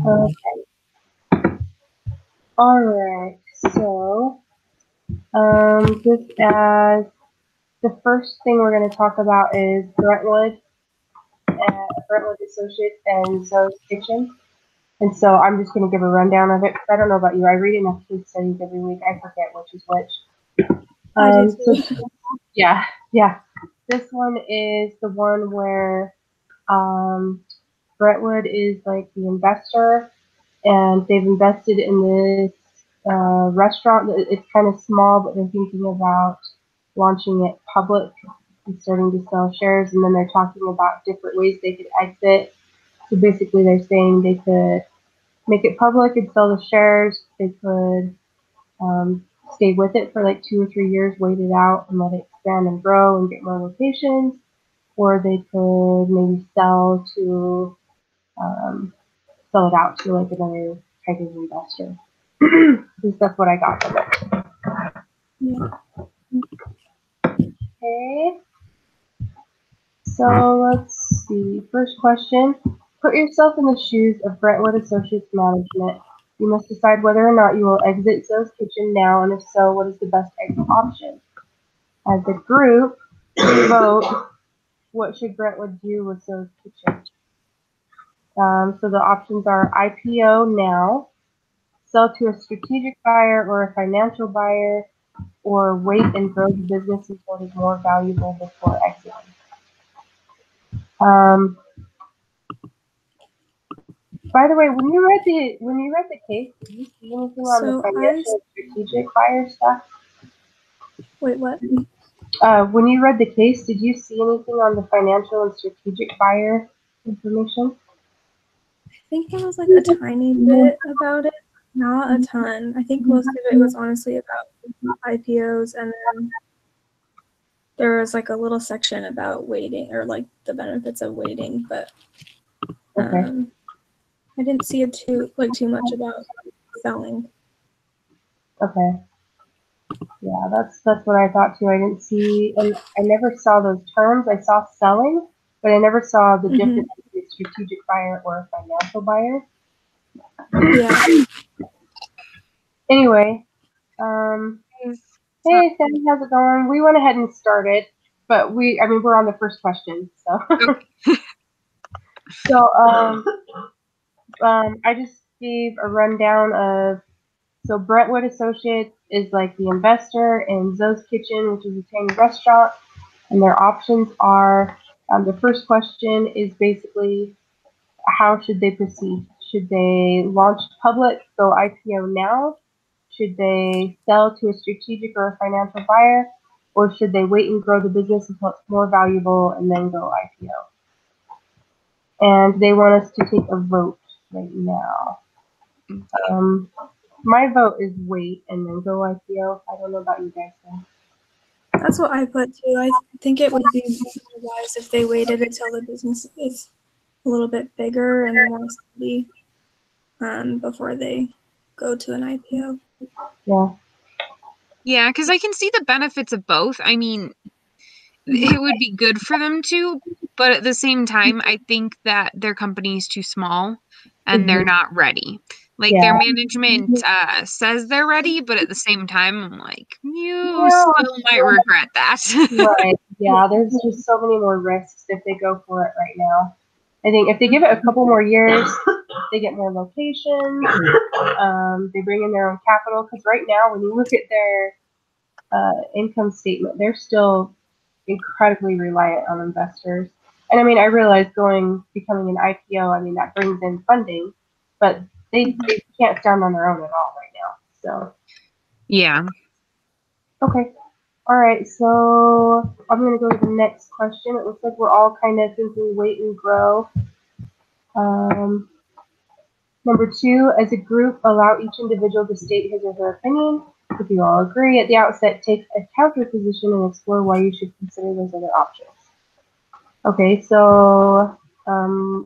Okay. All right. So, just as the first thing we're going to talk about is Brentwood Associates and Zoe's Kitchen. And so I'm just going to give a rundown of it because I don't know about you. I read enough case studies every week. I forget which is which. I do So too. yeah. This one is the one where Brentwood is like the investor, and they've invested in this restaurant. It's kind of small, but they're thinking about launching it public and starting to sell shares. And then they're talking about different ways they could exit. So basically, they're saying they could make it public and sell the shares. They could stay with it for like 2 or 3 years, wait it out, and let it expand and grow and get more locations. Or they could maybe um, sell it out to like another type of investor. At least that's what I got from it. Yeah. Okay, so let's see. First question. Put yourself in the shoes of Brentwood Associates Management. You must decide whether or not you will exit Zoe's Kitchen now, and if so, what is the best exit option? As a group, vote what should Brentwood do with Zoe's Kitchen. So the options are IPO now, sell to a strategic buyer or a financial buyer, or wait and grow the business until it is more valuable before exiting. Um, by the way, when you read the case, did you see anything on the So financial and strategic buyer stuff? wait, what? When you read the case, did you see anything on the financial and strategic buyer information? I think there was like a tiny bit about it, not a ton. I think most of it was honestly about IPOs, and then there was like a little section about waiting or like the benefits of waiting, but Okay. I didn't see it too much about selling. Okay. Yeah, that's what I thought too. I didn't see, and I never saw those terms. I saw selling, but I never saw the difference between a strategic buyer or a financial buyer. Yeah. Anyway, hey Sammy, how's it going? We went ahead and started, but we're on the first question, so. Okay. So, I just gave a rundown of, so Brentwood Associates is like the investor in Zoe's Kitchen, which is a tiny restaurant, and their options are, the first question is basically, how should they proceed? Should they launch public, go IPO now? Should they sell to a strategic or a financial buyer? Or should they wait and grow the business until it's more valuable and then go IPO? And they want us to take a vote right now. My vote is wait and then go IPO. I don't know about you guys though. That's what I put too. I think it would be more wise if they waited until the business is a little bit bigger and more steady before they go to an IPO. Yeah. Yeah, because I can see the benefits of both. I mean, it would be good for them to, but at the same time, I think that their company is too small and they're not ready. Like their management says they're ready, but at the same time, I'm like, you still might regret that. Right. Yeah, there's just so many more risks if they go for it right now. I think if they give it a couple more years, they get more locations. They bring in their own capital because right now, when you look at their income statement, they're still incredibly reliant on investors. And I mean, I realize becoming an IPO, I mean, that brings in funding, but they can't stand on their own at all right now. So, Yeah. okay. All right. So I'm going to go to the next question. It looks like we're all kind of thinking wait and grow. Number two, as a group, allow each individual to state his or her opinion. If you all agree at the outset, take a counter position and explore why you should consider those other options. Okay, so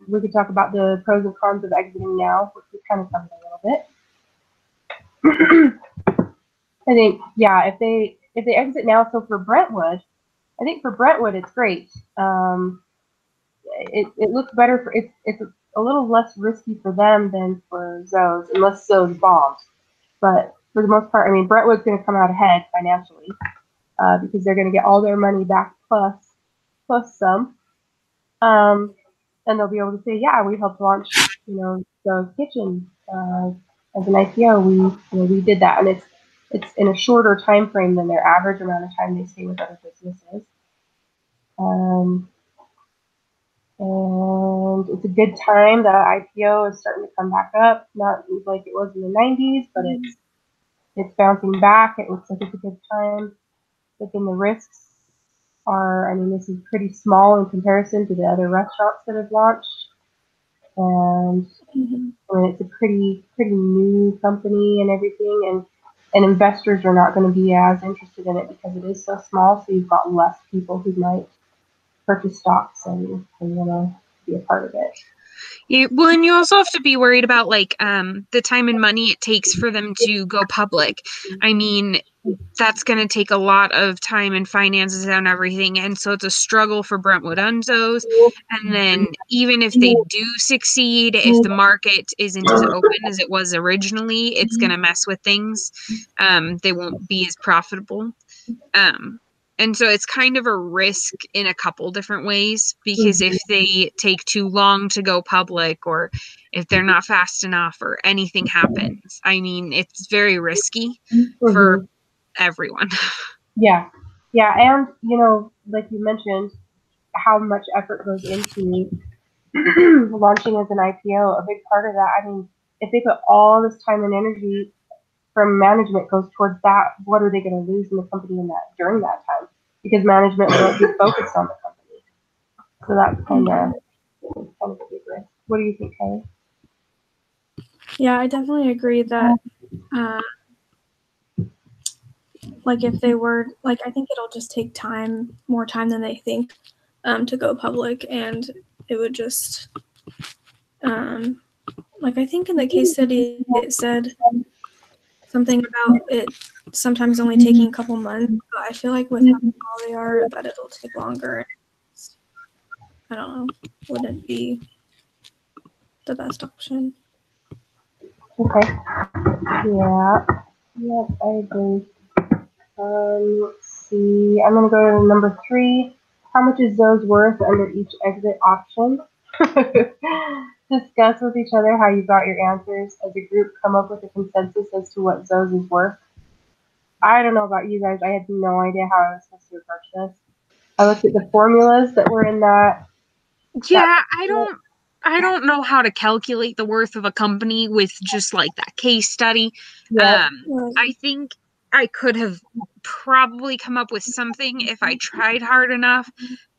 we could talk about the pros and cons of exiting now, which we kind of covered a little bit. I think, yeah, if they exit now, so for Brentwood, I think for Brentwood it's great. It looks better for it's a little less risky for them than for Zoe's, unless Zoe's bombs. But for the most part, I mean, Brentwood's going to come out ahead financially because they're going to get all their money back plus some. And they'll be able to say, yeah, we helped launch, Zoe's Kitchen as an IPO. We did that, and it's in a shorter time frame than their average amount of time they stay with other businesses. And it's a good time. The IPO is starting to come back up, not like it was in the 90s, but it's bouncing back. It looks like it's a good time. But then the risks are, I mean, this is pretty small in comparison to the other restaurants that have launched. And I mean, it's a pretty new company and everything, and investors are not going to be as interested in it because it is so small. So you've got less people who might purchase stocks and want to be a part of it. Yeah, well, and you also have to be worried about like the time and money it takes for them to go public. I mean, that's going to take a lot of time and finances and everything, and so it's a struggle for Brentwood Unzos. And then even if they do succeed, if the market isn't as open as it was originally, it's going to mess with things. They won't be as profitable. And so it's kind of a risk in a couple different ways, because if they take too long to go public, or if they're not fast enough, or anything happens, I mean, it's very risky for everyone. Yeah. And, like you mentioned, how much effort goes into launching as an IPO. A big part of that, I mean, if they put all this time and energy from management goes towards that, what are they going to lose in the company during that time? Because management won't be focused on the company. So that's kind of a big risk. What do you think, Kelly? Yeah, I definitely agree that like if they were like, I think it'll just take more time than they think to go public, and it would just like, I think in the case study it said something about it sometimes only taking a couple months, but I feel like with how small they are, that it'll take longer. I don't know, wouldn't be the best option. Okay. Yeah. Yep, I agree. Let's see. I'm going to go to number 3. How much is Zoe's worth under each exit option? Discuss with each other how you got your answers. As a group, come up with a consensus as to what Zoe's is worth. I don't know about you guys. I had no idea how I was supposed to approach this. I looked at the formulas that were in that. Yeah, I don't know how to calculate the worth of a company with just like that case study. Yeah. I think I could have probably come up with something if I tried hard enough,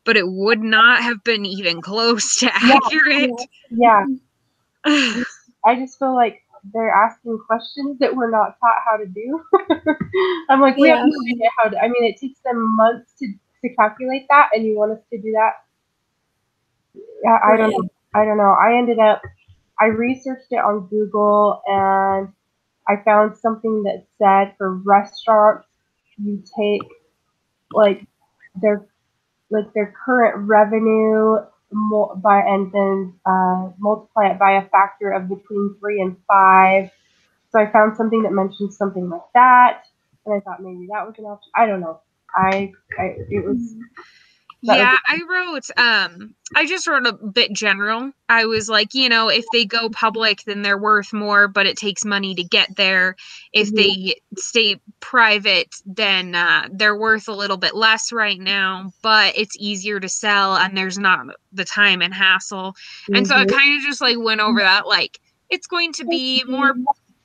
but it would not have been even close to accurate. Yeah. I just feel like they're asking questions that we're not taught how to do. I'm like, we have no idea how to. I mean, it takes them months to calculate that, and you want us to do that? Yeah, I don't know. I researched it on Google, and I found something that said for restaurants, you take like their current revenue and then multiply it by a factor of between 3 and 5. So I found something that mentioned something like that, and I thought maybe that was an option. I don't know. It was. Yeah, I just wrote a bit general. I was like, if they go public, then they're worth more, but it takes money to get there. If they stay private, then they're worth a little bit less right now, but it's easier to sell, and there's not the time and hassle. And so I kind of just like went over that, like, it's going to be more,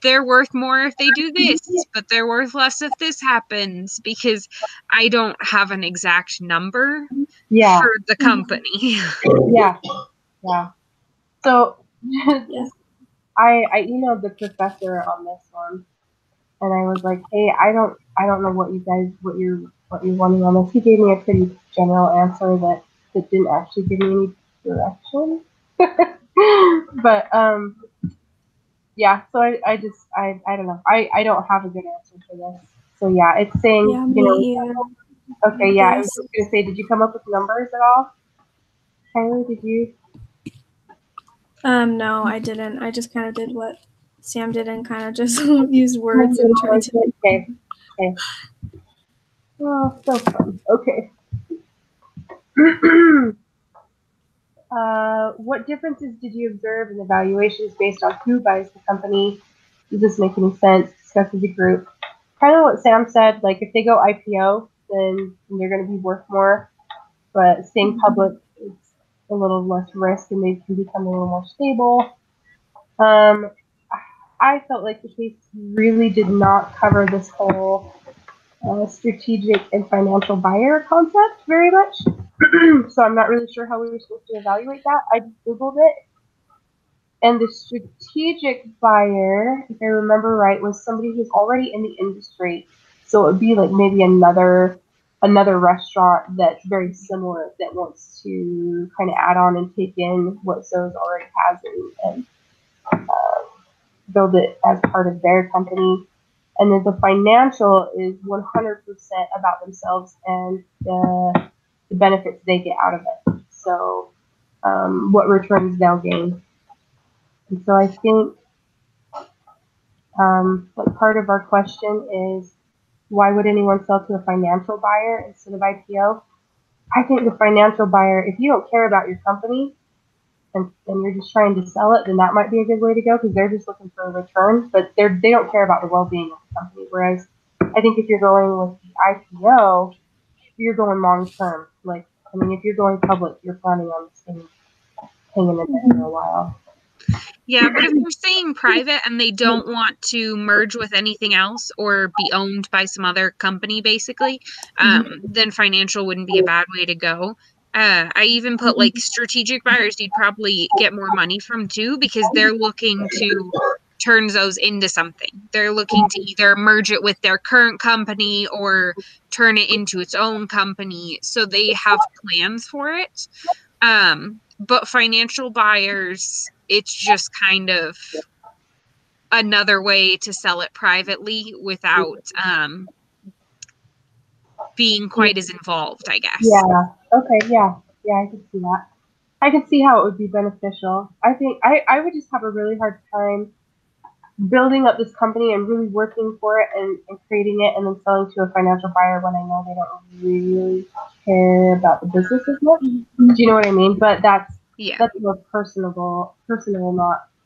they're worth more if they do this, but they're worth less if this happens, because I don't have an exact number for the company. Yeah. So I emailed the professor on this one, and I was like, hey, I don't know what you're wanting on this. He gave me a pretty general answer that didn't actually give me any direction. But yeah, so I don't know. I don't have a good answer for this. So yeah, it's saying, okay, yeah, I was just gonna say, did you come up with numbers at all? Kylie, did you? No, I didn't. I just kind of did what Sam did and kind of just used words and tried to. Okay. Okay. Oh, so fun. Okay. What differences did you observe in the valuations based on who buys the company? Does this make any sense? Discuss as a group. Kind of what Sam said, like if they go IPO, then they're going to be worth more. But staying public is a little less risk and they can become a little more stable. I felt like the case really did not cover this whole strategic and financial buyer concept very much. So I'm not really sure how we were supposed to evaluate that. I just Googled it. And the strategic buyer, if I remember right, was somebody who's already in the industry. So it would be like maybe another restaurant that's very similar that wants to kind of add on and take in what Zoe's already has and build it as part of their company. And then the financial is 100% about themselves and the benefits they get out of it. So what returns they'll gain. And so I think like part of our question is why would anyone sell to a financial buyer instead of IPO? I think the financial buyer, if you don't care about your company and you're just trying to sell it, then that might be a good way to go because they're just looking for a return, but they don't care about the well-being of the company. Whereas I think if you're going with the IPO, you're going long-term. Like, I mean, if you're going public, you're planning on staying hanging in there for a while. Yeah, but if they're staying private and they don't want to merge with anything else or be owned by some other company, basically, then financial wouldn't be a bad way to go. I even put like strategic buyers you'd probably get more money from too because they're looking to turn those into something. They're looking to either merge it with their current company or turn it into its own company. So they have plans for it. But financial buyers, it's just kind of another way to sell it privately without being quite as involved, I guess. Yeah. Okay. Yeah. Yeah, I can see that. I can see how it would be beneficial. I think I would just have a really hard time building up this company and really working for it and creating it and then selling to a financial buyer when I know they don't really care about the business as much. Do you know what I mean? But that's more personal,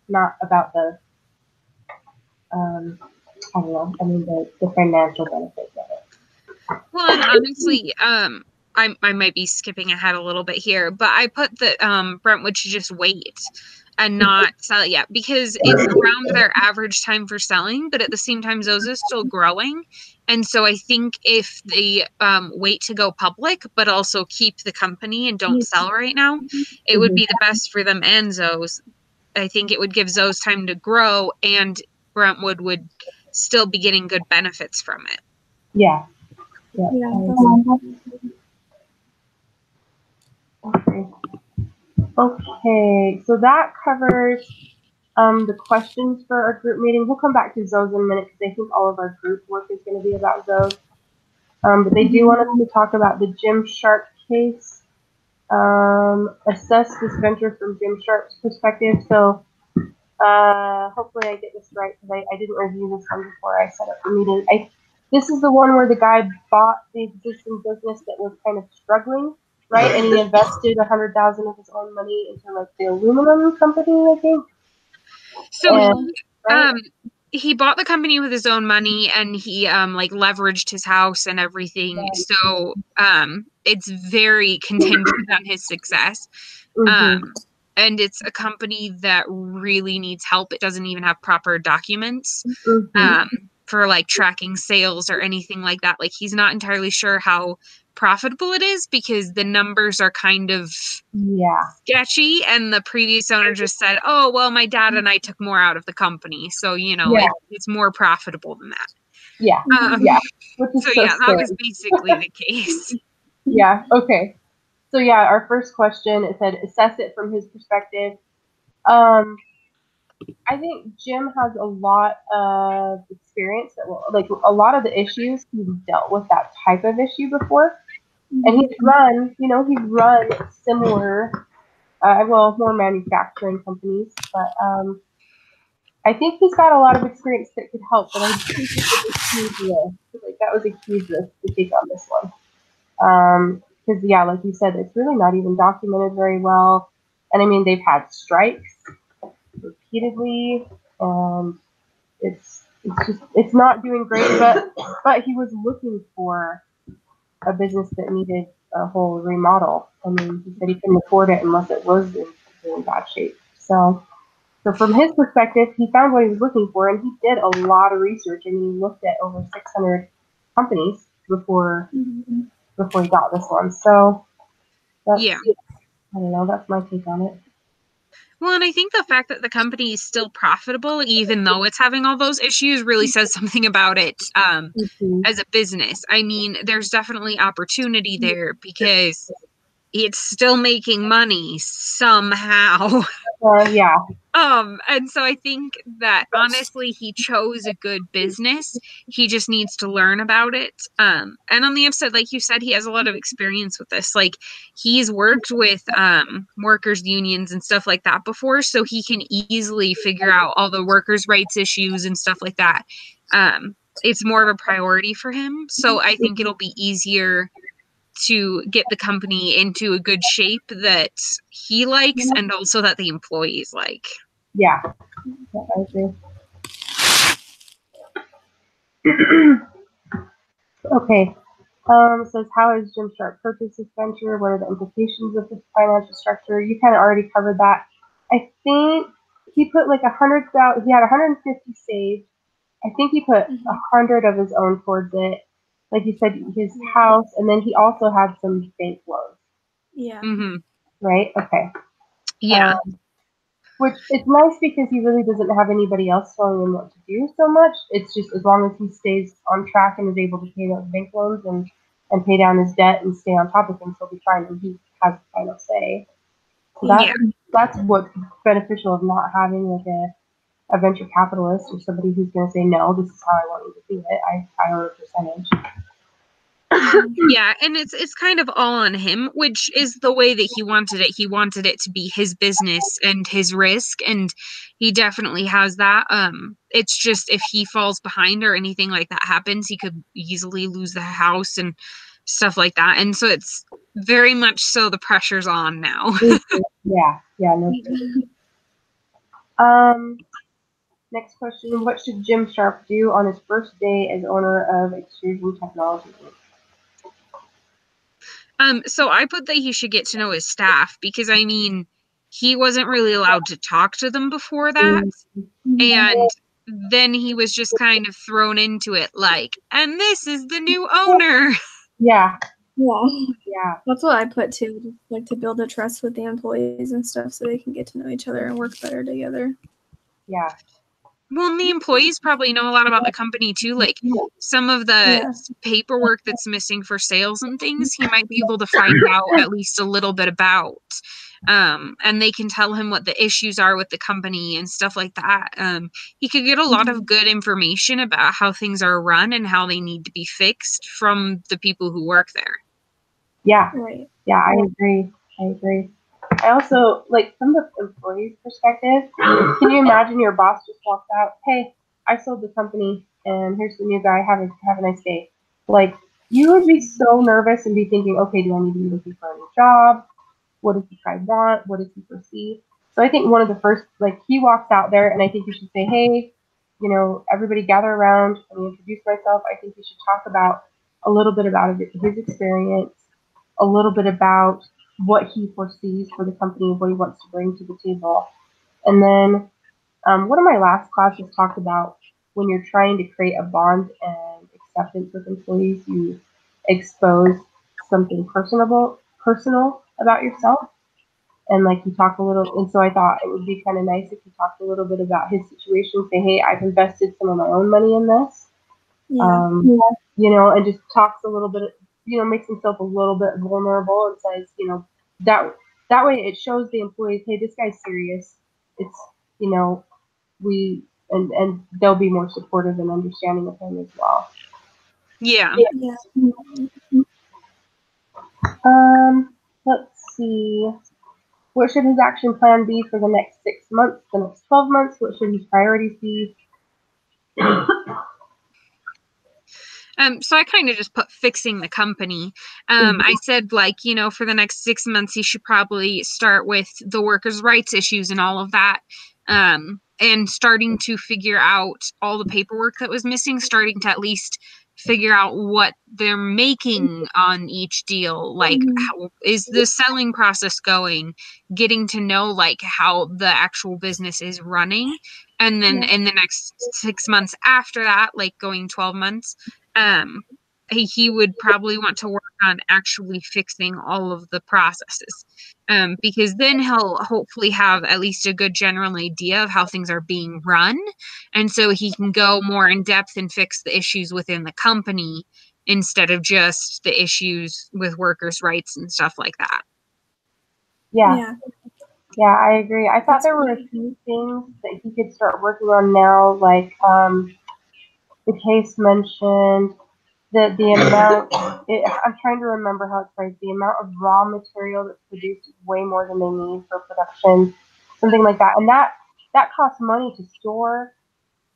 not about the I don't know. I mean the financial benefits of it. Well, and honestly, I might be skipping ahead a little bit here, but I put that Brentwood should just wait and not sell it yet because it's around their average time for selling, but at the same time, Zoza is still growing. And so I think if they wait to go public, but also keep the company and don't sell right now, it would be the best for them and Zoes. I think it would give Zoe's time to grow and Brentwood would still be getting good benefits from it. Yeah. Okay, so that covers the questions for our group meeting. We'll come back to Zoes in a minute because I think all of our group work is going to be about Zoes. But they do want us to talk about the Gymshark case, assess this venture from Gymshark's perspective. So hopefully I get this right because I didn't review this one before I set up the meeting. This is the one where the guy bought the existing business that was kind of struggling, right? And he invested $100,000 of his own money into like the aluminum company, I think. So he bought the company with his own money and he like leveraged his house and everything. Right. So it's very contingent on his success. And it's a company that really needs help. It doesn't even have proper documents for like tracking sales or anything like that. Like he's not entirely sure how profitable it is because the numbers are kind of sketchy. And the previous owner just said, oh, well, my dad and I took more out of the company. So, you know, it's more profitable than that. Yeah. That was basically the case. Yeah. Okay. So yeah, our first question, it said assess it from his perspective. I think Jim has a lot of experience that will, like a lot of the issues he's dealt with that type of issue before, and he's run similar well, more manufacturing companies, but I think he's got a lot of experience that could help, but I think it was a huge risk. Like, that was a huge risk to take on this one. Because, yeah, like you said, it's really not even documented very well. And I mean, they've had strikes repeatedly, and it's not doing great. But he was looking for a business that needed a whole remodel. I mean, he said he couldn't afford it unless it was in really bad shape. So from his perspective, he found what he was looking for, and he did a lot of research. I mean, he looked at over 600 companies before he got this one. So that's, Yeah. I don't know, that's my take on it. Well, and I think the fact that the company is still profitable, even though it's having all those issues, really says something about it as a business. I mean, there's definitely opportunity there because it's still making money somehow. Yeah. And so I think that honestly he chose a good business. He just needs to learn about it. And on the upside, like you said, he has a lot of experience with this. Like, he's worked with workers' unions and stuff like that before, so he can easily figure out all the workers' rights issues and stuff like that. It's more of a priority for him. So I think it'll be easier to get the company into a good shape that he likes and also that the employees like. Yeah, I agree. Okay. Says, how has Jim Sharp purchased this venture? What are the implications of this financial structure? You kind of already covered that. I think he put like 100,000. He had 150 saved. I think he put 100 of his own towards it. Like you said, his house, and then he also had some bank loans. Yeah. Mm-hmm. Right? Okay. Yeah. Which it's nice because he really doesn't have anybody else telling him what to do so much. It's just as long as he stays on track and is able to pay those bank loans and pay down his debt and stay on top of things, he'll be fine, and he has the final say. So that's what's beneficial of not having like a venture capitalist or somebody who's going to say, no, this is how I want you to do it. I own a percentage. Yeah, and it's kind of all on him, which is the way that he wanted it. He wanted it to be his business and his risk, and he definitely has that. It's just if he falls behind or anything like that happens, he could easily lose the house and stuff like that. And so it's very much so the pressure's on now. Yeah, no. Next question: what should Jim Sharp do on his first day as owner of Extrusion Technology? So I put that he should get to know his staff because I mean, he wasn't really allowed to talk to them before that. And then he was just kind of thrown into it like, and this is the new owner. Yeah. Yeah. That's what I put too, like to build a trust with the employees and stuff so they can get to know each other and work better together. Yeah. Well, and the employees probably know a lot about the company too. Like some of the paperwork that's missing for sales and things, he might be able to find out at least a little bit about. And they can tell him what the issues are with the company and stuff like that. He could get a lot of good information about how things are run and how they need to be fixed from the people who work there. Yeah. Right. Yeah, I agree. I also, like, from the employee's perspective, can you imagine your boss just walks out, hey, I sold the company, and here's the new guy, have a nice day. Like, you would be so nervous and be thinking, okay, do I need to be looking for a new job? What does this guy want? What does he foresee? So I think one of the first, like, he walks out there, and I think you should say, hey, you know, everybody gather around. Let me introduce myself. I think we should talk about a little bit about his experience, a little bit about what he foresees for the company, what he wants to bring to the table. And then one of my last classes talked about when you're trying to create a bond and acceptance with employees, you expose something personal about yourself. And like you talk a little, and so I thought it would be kind of nice if you talked a little bit about his situation, say, hey, I've invested some of my own money in this. You know, and just talks a little bit, you know, makes himself a little bit vulnerable and says, you know, that way it shows the employees, hey, this guy's serious. It's, you know, and they'll be more supportive and understanding of him as well. Yeah. Let's see. What should his action plan be for the next 6 months, the next 12 months? What should his priorities be? So I kind of just put fixing the company. I said, like, for the next 6 months, he should probably start with the workers' rights issues and all of that. And starting to figure out all the paperwork that was missing, starting to at least figure out what they're making on each deal. Like, how is the selling process going? Getting to know, like, how the actual business is running. And then in the next 6 months after that, like going 12 months, he would probably want to work on actually fixing all of the processes, because then he'll hopefully have at least a good general idea of how things are being run, and so he can go more in depth and fix the issues within the company instead of just the issues with workers' rights and stuff like that. Yeah, I agree. I thought there were a few things that he could start working on now, like the case mentioned that the amount, I'm trying to remember how it's phrased, the amount of raw material that's produced is way more than they need for production, something like that. And that costs money to store,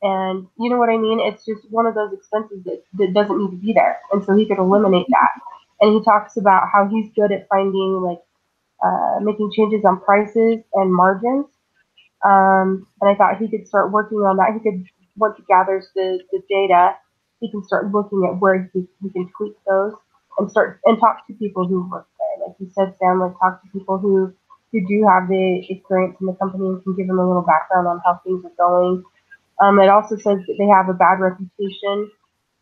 and you know what I mean? It's just one of those expenses that doesn't need to be there. And so he could eliminate that. And he talks about how he's good at finding, like, making changes on prices and margins. And I thought he could start working on that. He could, once he gathers the data, he can start looking at where he can tweak those and start and talk to people who work there. Like you said, Sam, like talk to people who do have the experience in the company and can give them a little background on how things are going. It also says that they have a bad reputation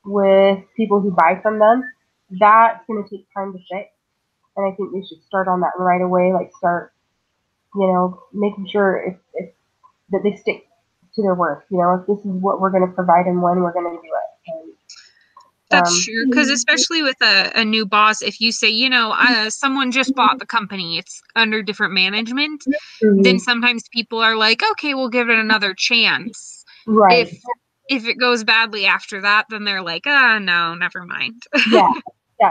with people who buy from them. That's going to take time to fix. And I think they should start on that right away. Like start, making sure if that they stick to their work. If this is what we're going to provide and when we're going to do it. And, that's true, because especially with a new boss, if you say, someone just bought the company, it's under different management, then sometimes people are like, okay, we'll give it another chance. Right. If it goes badly after that, then they're like, no, never mind. Yeah,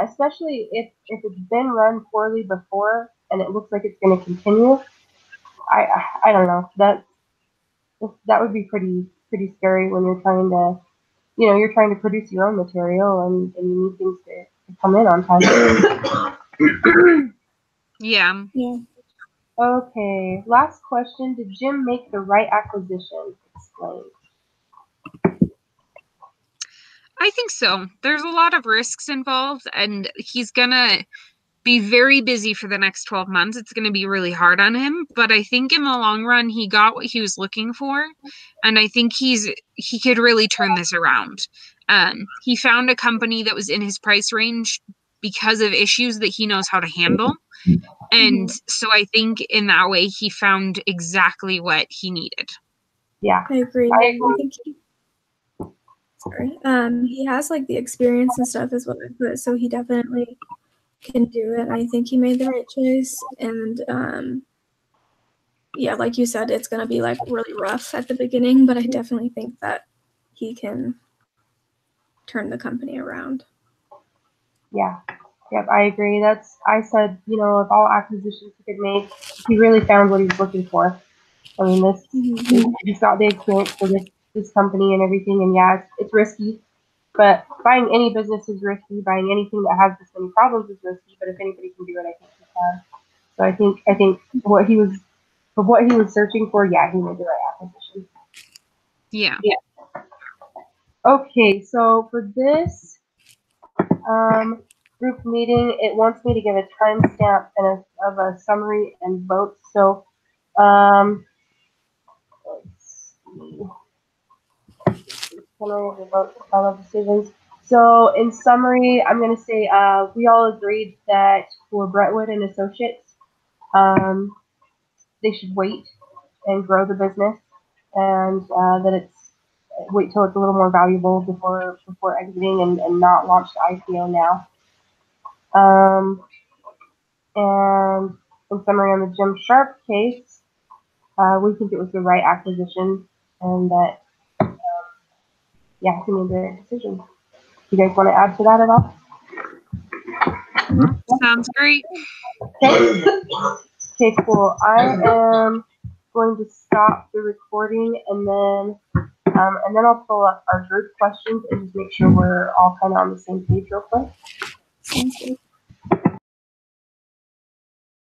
especially if it's been run poorly before and it looks like it's going to continue. I don't know. That would be pretty scary when you're trying to, you're trying to produce your own material and you need things to come in on time. Yeah. Okay, last question. Did Jim make the right acquisition? Explain. I think so. There's a lot of risks involved, and he's gonna be very busy for the next 12 months. It's going to be really hard on him, but I think in the long run he got what he was looking for, and I think he could really turn this around. He found a company that was in his price range because of issues that he knows how to handle, and so I think in that way he found exactly what he needed. Yeah, I agree. I think he has like the experience and stuff is what I put, so he definitely can do it. I think he made the right choice, and like you said, it's gonna be like really rough at the beginning, but I definitely think that he can turn the company around. Yeah. Yep, I agree. I said, if all acquisitions he could make, he really found what he was looking for. I mean, he's got the experience for this company and everything, and yeah, it's risky. But buying any business is risky. Buying anything that has this many problems is risky. But if anybody can do it, I think he can. So I think what he was searching for, yeah, he made the right acquisition. Yeah. Okay, so for this group meeting, it wants me to give a timestamp and of a summary and vote. So let's see. Summary of the vote, final decisions. So in summary, I'm going to say we all agreed that for Brentwood and Associates, they should wait and grow the business, and that it's wait till it's a little more valuable before exiting and not launch the IPO now. And in summary, on the Jim Sharp case, we think it was the right acquisition, and that he made the right decision. Do you guys want to add to that at all? Sounds great. Okay. Okay, cool. I am going to stop the recording and then I'll pull up our group questions and just make sure we're all kind of on the same page real quick. Sounds good.